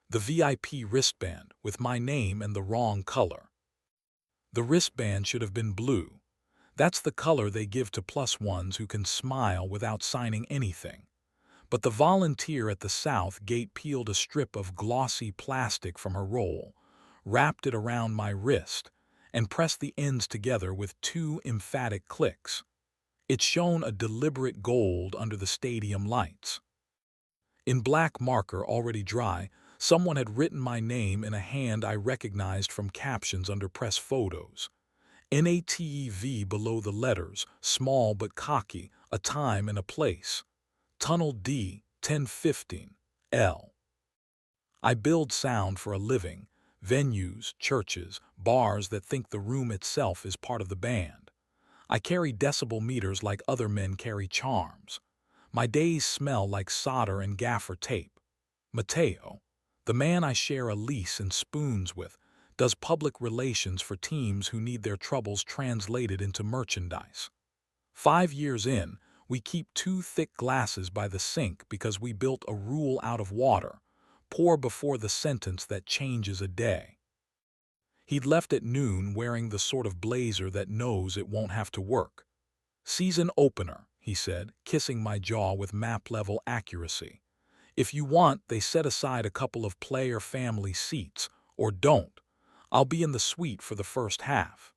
The VIP wristband with my name and the wrong color. The wristband should have been blue. That's the color they give to plus ones who can smile without signing anything. But the volunteer at the South Gate peeled a strip of glossy plastic from her roll, wrapped it around my wrist, and pressed the ends together with two emphatic clicks. It shone a deliberate gold under the stadium lights. In black marker already dry, someone had written my name in a hand I recognized from captions under press photos. NATEV below the letters, small but cocky, a time and a place. Tunnel D, 1015, L. I build sound for a living, venues, churches, bars that think the room itself is part of the band. I carry decibel meters like other men carry charms. My days smell like solder and gaffer tape. Mateo, the man I share a lease and spoons with, does public relations for teams who need their troubles translated into merchandise. 5 years in, we keep two thick glasses by the sink because we built a rule out of water: pour before the sentence that changes a day. He'd left at noon wearing the sort of blazer that knows it won't have to work. Season opener, he said, kissing my jaw with map-level accuracy. If you want, they set aside a couple of player family seats, or don't. I'll be in the suite for the first half.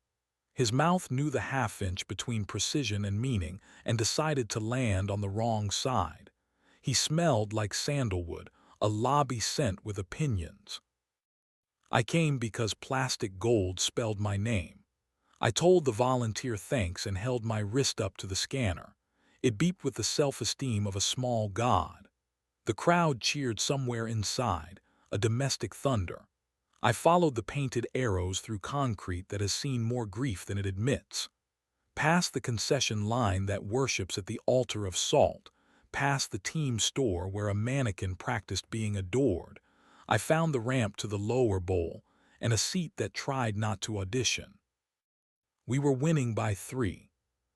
His mouth knew the half-inch between precision and meaning and decided to land on the wrong side. He smelled like sandalwood, a lobby scent with opinions. I came because plastic gold spelled my name. I told the volunteer thanks and held my wrist up to the scanner. It beeped with the self-esteem of a small god. The crowd cheered somewhere inside, a domestic thunder. I followed the painted arrows through concrete that has seen more grief than it admits. Past the concession line that worships at the altar of salt, past the team store where a mannequin practiced being adored, I found the ramp to the lower bowl and a seat that tried not to audition. We were winning by 3.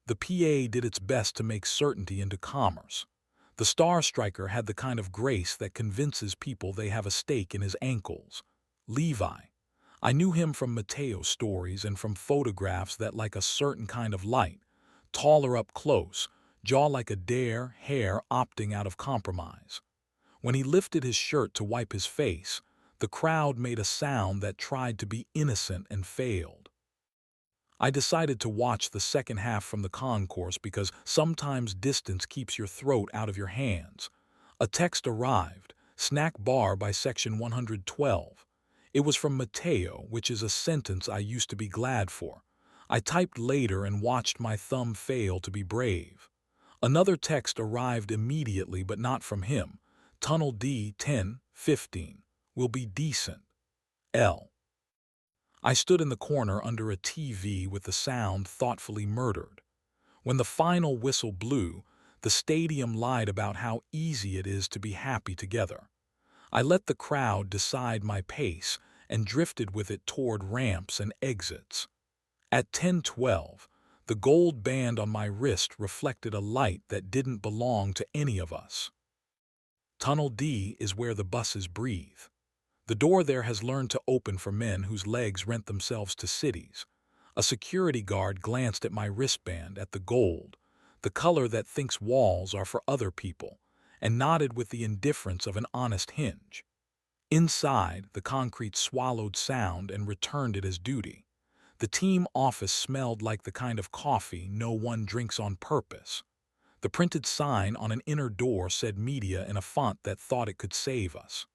The PA did its best to make certainty into commerce. The star striker had the kind of grace that convinces people they have a stake in his ankles. Levi. I knew him from Mateo stories and from photographs that like a certain kind of light, taller up close, jaw like a dare, hair opting out of compromise. When he lifted his shirt to wipe his face, the crowd made a sound that tried to be innocent and failed. I decided to watch the second half from the concourse because sometimes distance keeps your throat out of your hands. A text arrived, snack bar by section 112. It was from Mateo, which is a sentence I used to be glad for. I typed later and watched my thumb fail to be brave. Another text arrived immediately but not from him. Tunnel D, 1015, will be decent. L. I stood in the corner under a TV with the sound thoughtfully murdered. When the final whistle blew, the stadium lied about how easy it is to be happy together. I let the crowd decide my pace and drifted with it toward ramps and exits. At 10:12, the gold band on my wrist reflected a light that didn't belong to any of us. Tunnel D is where the buses breathe. The door there has learned to open for men whose legs rent themselves to cities. A security guard glanced at my wristband, at the gold, the color that thinks walls are for other people, and nodded with the indifference of an honest hinge. Inside, the concrete swallowed sound and returned it as duty. The team office smelled like the kind of coffee no one drinks on purpose. The printed sign on an inner door said media in a font that thought it could save us.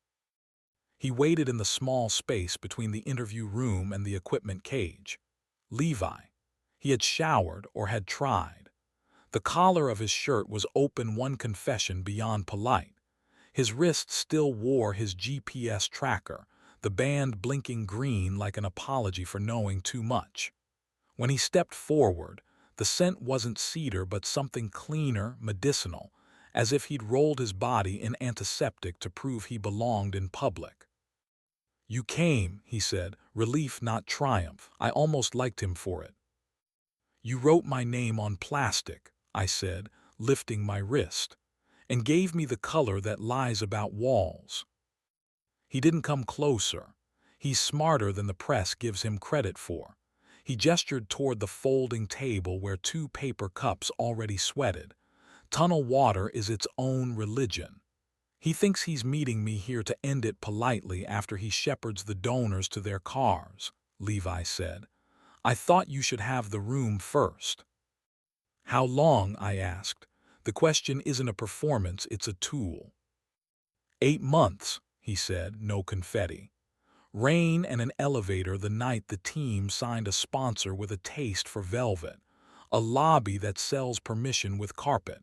He waited in the small space between the interview room and the equipment cage. Levi. He had showered or had tried. The collar of his shirt was open, one confession beyond polite. His wrist still wore his GPS tracker, the band blinking green like an apology for knowing too much. When he stepped forward, the scent wasn't cedar but something cleaner, medicinal, as if he'd rolled his body in antiseptic to prove he belonged in public. "You came," he said, relief not triumph. I almost liked him for it. "You wrote my name on plastic," I said, lifting my wrist, "and gave me the color that lies about walls." He didn't come closer. He's smarter than the press gives him credit for. He gestured toward the folding table where 2 paper cups already sweated. Tunnel water is its own religion. He thinks he's meeting me here to end it politely after he shepherds the donors to their cars, Levi said. I thought you should have the room first. How long? I asked. The question isn't a performance, it's a tool. 8 months, he said, no confetti. Rain and an elevator the night the team signed a sponsor with a taste for velvet, a lobby that sells permission with carpet.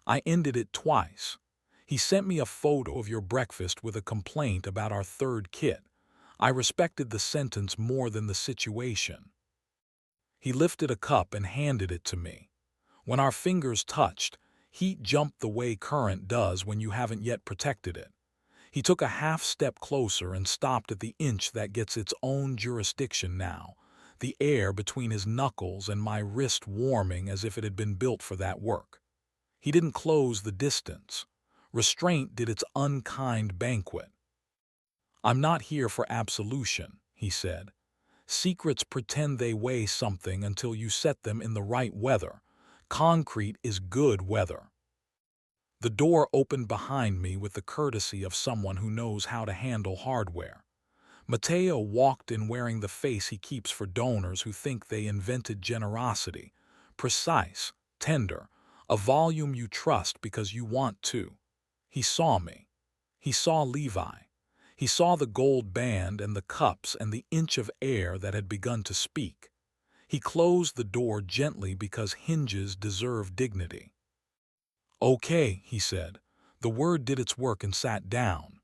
I ended it twice. He sent me a photo of your breakfast with a complaint about our 3rd kit. I respected the sentence more than the situation. He lifted a cup and handed it to me. When our fingers touched, heat jumped the way current does when you haven't yet protected it. He took a half step closer and stopped at the inch that gets its own jurisdiction now, the air between his knuckles and my wrist warming as if it had been built for that work. He didn't close the distance. Restraint did its unkind banquet. I'm not here for absolution, he said. Secrets pretend they weigh something until you set them in the right weather. Concrete is good weather. The door opened behind me with the courtesy of someone who knows how to handle hardware. Matteo walked in wearing the face he keeps for donors who think they invented generosity. Precise, tender, a volume you trust because you want to. He saw me. He saw Levi. He saw the gold band and the cups and the inch of air that had begun to speak. He closed the door gently because hinges deserve dignity. Okay, he said. The word did its work and sat down.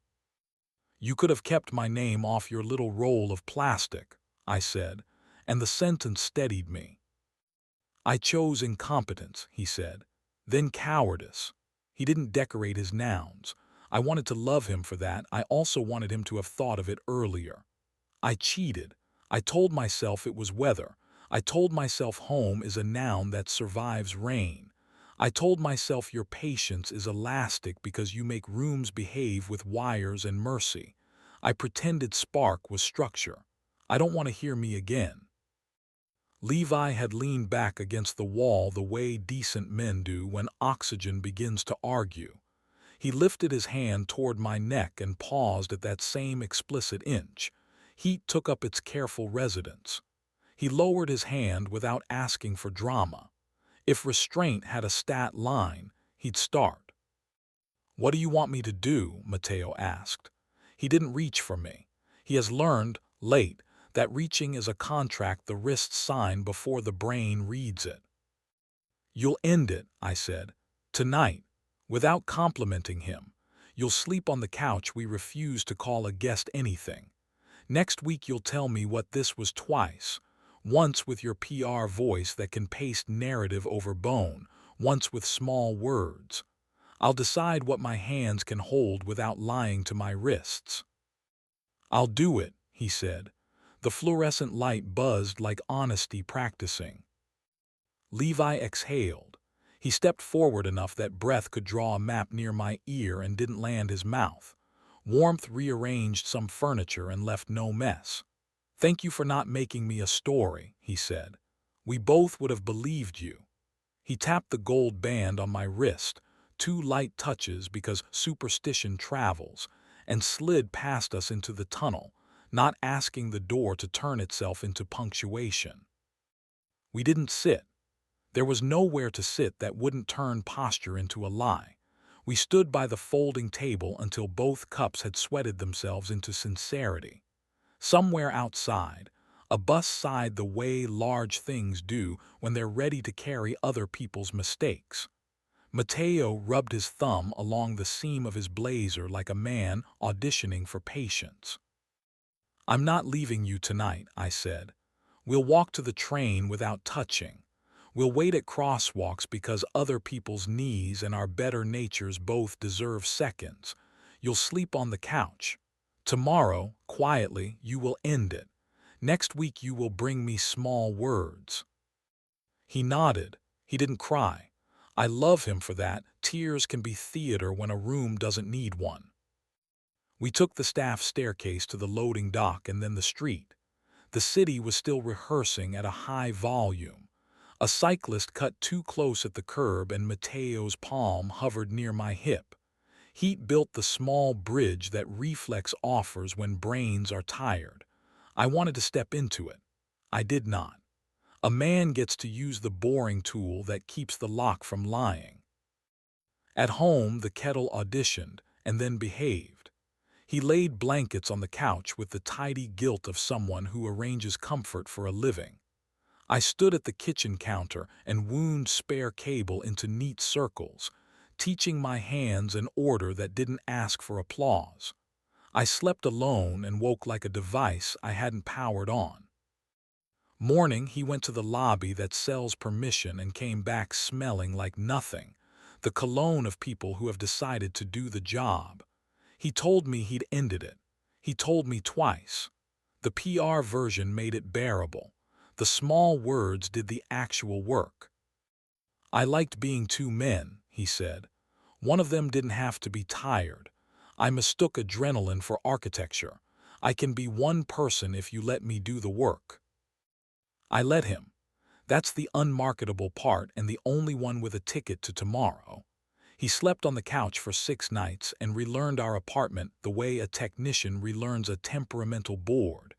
You could have kept my name off your little roll of plastic, I said, and the sentence steadied me. I chose incompetence, he said, then cowardice. He didn't decorate his nouns. I wanted to love him for that. I also wanted him to have thought of it earlier. I cheated. I told myself it was weather. I told myself home is a noun that survives rain. I told myself your patience is elastic because you make rooms behave with wires and mercy. I pretended spark was structure. I don't want to hear me again. Levi had leaned back against the wall the way decent men do when oxygen begins to argue. He lifted his hand toward my neck and paused at that same explicit inch. Heat took up its careful residence. He lowered his hand without asking for drama. If restraint had a stat line, he'd start. What do you want me to do? Matteo asked. He didn't reach for me. He has learned, late, that reaching is a contract the wrists sign before the brain reads it. You'll end it, I said. Tonight. Without complimenting him. You'll sleep on the couch we refuse to call a guest anything. Next week you'll tell me what this was twice. Once with your PR voice that can paste narrative over bone, once with small words. I'll decide what my hands can hold without lying to my wrists. I'll do it, he said. The fluorescent light buzzed like honesty practicing. Levi exhaled. He stepped forward enough that breath could draw a map near my ear and didn't land his mouth. Warmth rearranged some furniture and left no mess. Thank you for not making me a story, he said. We both would have believed you. He tapped the gold band on my wrist, 2 light touches because superstition travels, and slid past us into the tunnel, not asking the door to turn itself into punctuation. We didn't sit. There was nowhere to sit that wouldn't turn posture into a lie. We stood by the folding table until both cups had sweated themselves into sincerity. Somewhere outside, a bus sighed the way large things do when they're ready to carry other people's mistakes. Matteo rubbed his thumb along the seam of his blazer like a man auditioning for patience. I'm not leaving you tonight, I said. We'll walk to the train without touching. We'll wait at crosswalks because other people's knees and our better natures both deserve seconds. You'll sleep on the couch. Tomorrow, quietly, you will end it. Next week you will bring me small words. He nodded. He didn't cry. I love him for that. Tears can be theater when a room doesn't need one. We took the staff staircase to the loading dock and then the street. The city was still rehearsing at a high volume. A cyclist cut too close at the curb and Mateo's palm hovered near my hip. Heat built the small bridge that reflex offers when brains are tired. I wanted to step into it. I did not. A man gets to use the boring tool that keeps the lock from lying. At home, the kettle auditioned and then behaved. He laid blankets on the couch with the tidy guilt of someone who arranges comfort for a living. I stood at the kitchen counter and wound spare cable into neat circles, teaching my hands an order that didn't ask for applause. I slept alone and woke like a device I hadn't powered on. Morning, he went to the lobby that sells permission and came back smelling like nothing, the cologne of people who have decided to do the job. He told me he'd ended it. He told me twice. The PR version made it bearable. The small words did the actual work. I liked being two men, he said. One of them didn't have to be tired. I mistook adrenaline for architecture. I can be one person if you let me do the work. I let him. That's the unmarketable part and the only one with a ticket to tomorrow. He slept on the couch for 6 nights and relearned our apartment the way a technician relearns a temperamental board.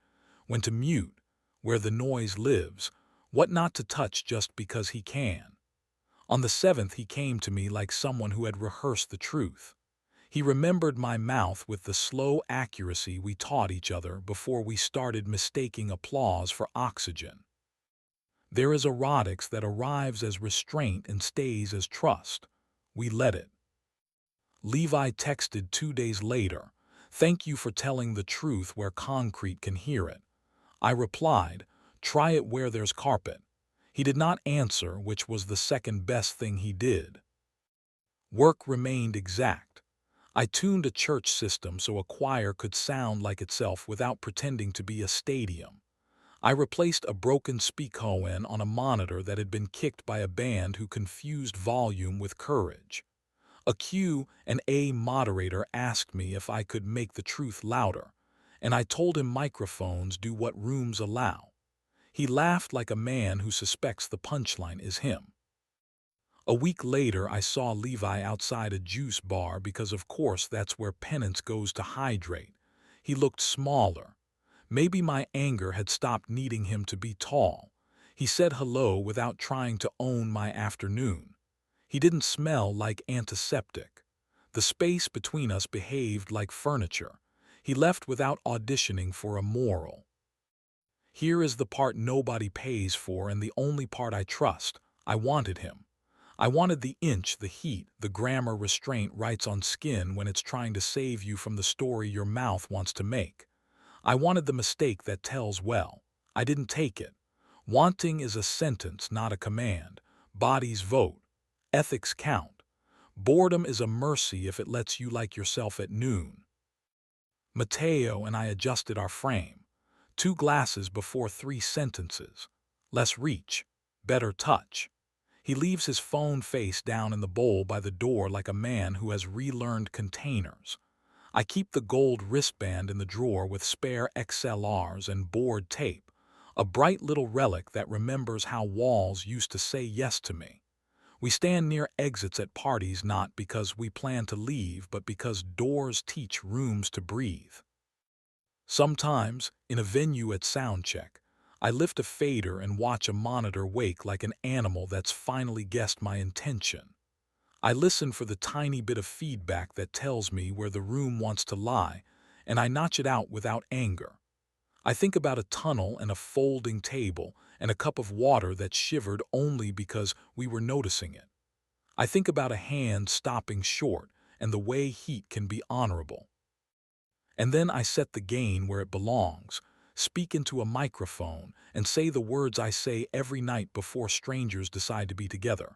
When to mute, where the noise lives, what not to touch just because he can. On the 7th he came to me like someone who had rehearsed the truth. He remembered my mouth with the slow accuracy we taught each other before we started mistaking applause for oxygen. There is erotics that arrives as restraint and stays as trust. We let it. Levi texted 2 days later, "Thank you for telling the truth where concrete can hear it." I replied, "Try it where there's carpet." He did not answer, which was the second best thing he did. Work remained exact. I tuned a church system so a choir could sound like itself without pretending to be a stadium. I replaced a broken speakowen on a monitor that had been kicked by a band who confused volume with courage. A Q and A moderator asked me if I could make the truth louder, and I told him microphones do what rooms allow. He laughed like a man who suspects the punchline is him. A week later, I saw Levi outside a juice bar because of course that's where penance goes to hydrate. He looked smaller. Maybe my anger had stopped needing him to be tall. He said hello without trying to own my afternoon. He didn't smell like antiseptic. The space between us behaved like furniture. He left without auditioning for a moral. Here is the part nobody pays for and the only part I trust. I wanted him. I wanted the inch, the heat, the grammar restraint writes on skin when it's trying to save you from the story your mouth wants to make. I wanted the mistake that tells well. I didn't take it. Wanting is a sentence, not a command. Bodies vote. Ethics count. Boredom is a mercy if it lets you like yourself at noon. Mateo and I adjusted our frame. 2 glasses before 3 sentences. Less reach. Better touch. He leaves his phone face down in the bowl by the door like a man who has relearned containers. I keep the gold wristband in the drawer with spare XLRs and board tape, a bright little relic that remembers how walls used to say yes to me. We stand near exits at parties not because we plan to leave, but because doors teach rooms to breathe. Sometimes, in a venue at soundcheck, I lift a fader and watch a monitor wake like an animal that's finally guessed my intention. I listen for the tiny bit of feedback that tells me where the room wants to lie, and I notch it out without anger. I think about a tunnel and a folding table and a cup of water that shivered only because we were noticing it. I think about a hand stopping short and the way heat can be honorable. And then I set the gain where it belongs, speak into a microphone, and say the words I say every night before strangers decide to be together.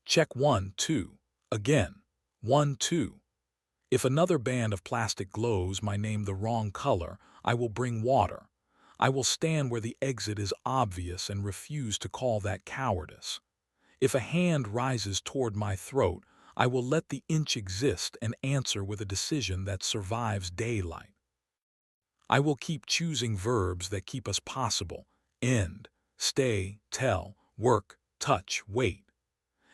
Check 1, 2. Again. 1, 2. If another band of plastic glows my name the wrong color, I will bring water. I will stand where the exit is obvious and refuse to call that cowardice. If a hand rises toward my throat, I will let the inch exist and answer with a decision that survives daylight. I will keep choosing verbs that keep us possible: end, stay, tell, work, touch, wait.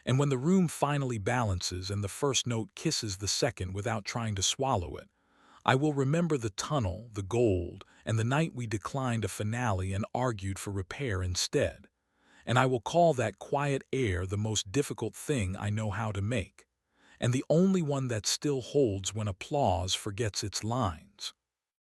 And when the room finally balances and the first note kisses the second without trying to swallow it, I will remember the tunnel, the gold, and the night we declined a finale and argued for repair instead. And I will call that quiet air the most difficult thing I know how to make, and the only one that still holds when applause forgets its lines.